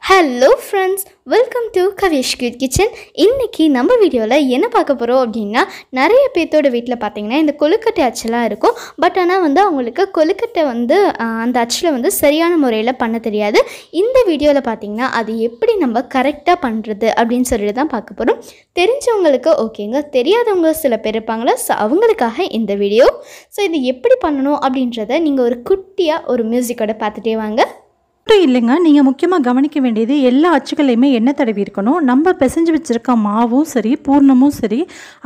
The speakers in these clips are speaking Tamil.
Hello friends, welcome to Kozhukattai kitchen. இன்னைக்கு நம்ம வீடியோல என்ன பார்க்க போறோம் அப்படினா நிறைய பேத்தோட வீட்ல பாத்தீங்கன்னா இந்த கொழுக்கட்டை அச்சலாம் இருக்கும். பட் ஆனா அவங்களுக்கு கொழுக்கட்டை அந்த அச்சுல சரியான முறையில் பண்ண தெரியாது. இந்த வீடியோல பாத்தீங்கன்னா அது எப்படி நம்ம கரெக்ட்டா பண்றது அப்படினு சொல்லிட்டு தான் பார்க்க போறோம். தெரிஞ்சவங்களுக்கு ஓகேங்க, தெரியாதவங்க சில பேர் இருப்பாங்களா, அவங்களுக்காக இந்த வீடியோ. சோ இது எப்படி பண்ணனும் அப்படின்றதை நீங்க ஒரு குட்டியா ஒரு மியூசிக்கோட பார்த்துட்டே வாங்க. இல்லைங்க, நீங்கள் முக்கியமாக கவனிக்க வேண்டியது எல்லா அச்சுக்களையுமே எண்ணெய் தடவி இருக்கணும். நம்ம பிசைஞ்சு வச்சுருக்க மாவும் சரி பூர்ணமும் சரி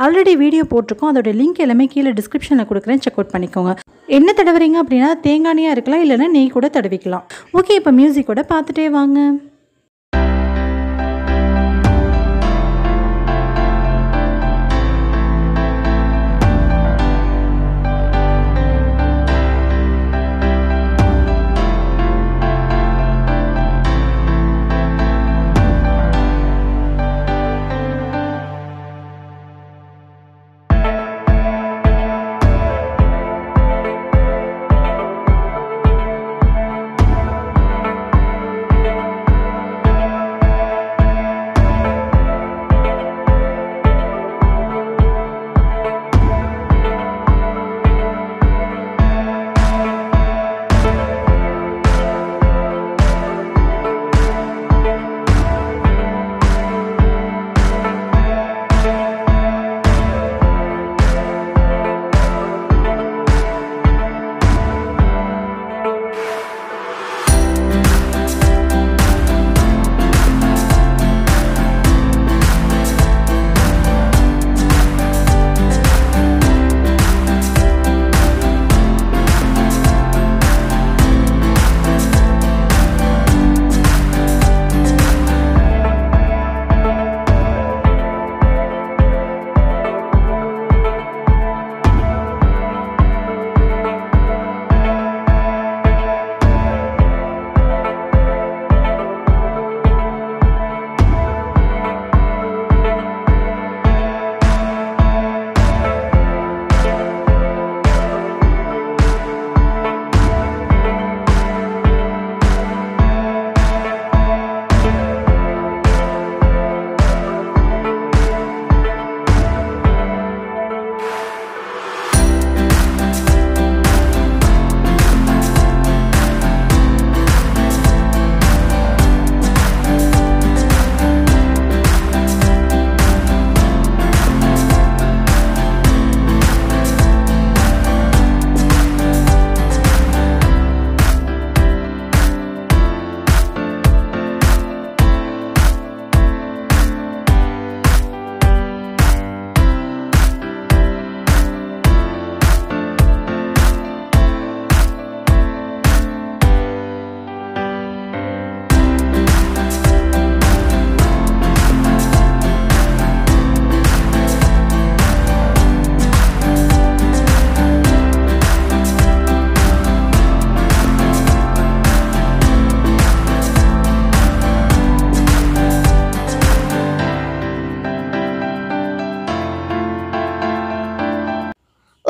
ஆல்ரெடி வீடியோ போட்டிருக்கோம். அதோட லிங்க் எல்லாமே கீழே டிஸ்கிரிப்ஷனில் கொடுக்குறேன், செக் அவுட் பண்ணிக்கோங்க. எண்ணெய் தடவுறீங்க அப்படின்னா தேங்காய் எண்ணெயாக இருக்கலாம், இல்லைன்னா நெய் கூட தடவிக்கலாம். ஓகே, இப்போ மியூசிக்கோட பார்த்துட்டே வாங்க.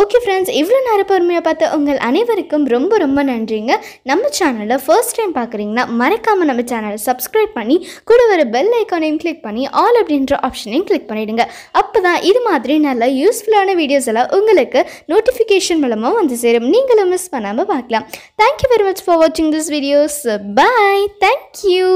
ஓகே ஃப்ரெண்ட்ஸ், இவ்வளோ நேரம் பொறுமையாக பார்த்து உங்கள் அனைவருக்கும் ரொம்ப ரொம்ப நன்றிங்க. நம்ம சேனலில் ஃபர்ஸ்ட் டைம் பார்க்குறீங்கன்னா மறக்காமல் நம்ம சேனலை சப்ஸ்கிரைப் பண்ணி கூட வர பெல் ஐக்கானையும் கிளிக் பண்ணி ஆல் அப்படின்ற ஆப்ஷனையும் கிளிக் பண்ணிவிடுங்க. அப்போ தான் இது மாதிரி நல்ல யூஸ்ஃபுல்லான வீடியோஸ் எல்லாம் உங்களுக்கு நோட்டிஃபிகேஷன் மூலமாக வந்து சேரும். நீங்களும் மிஸ் பண்ணாமல் பார்க்கலாம். தேங்க்யூ வெரி மச் ஃபார் வாட்சிங் திஸ் வீடியோஸ். பாய். தேங்க்யூ.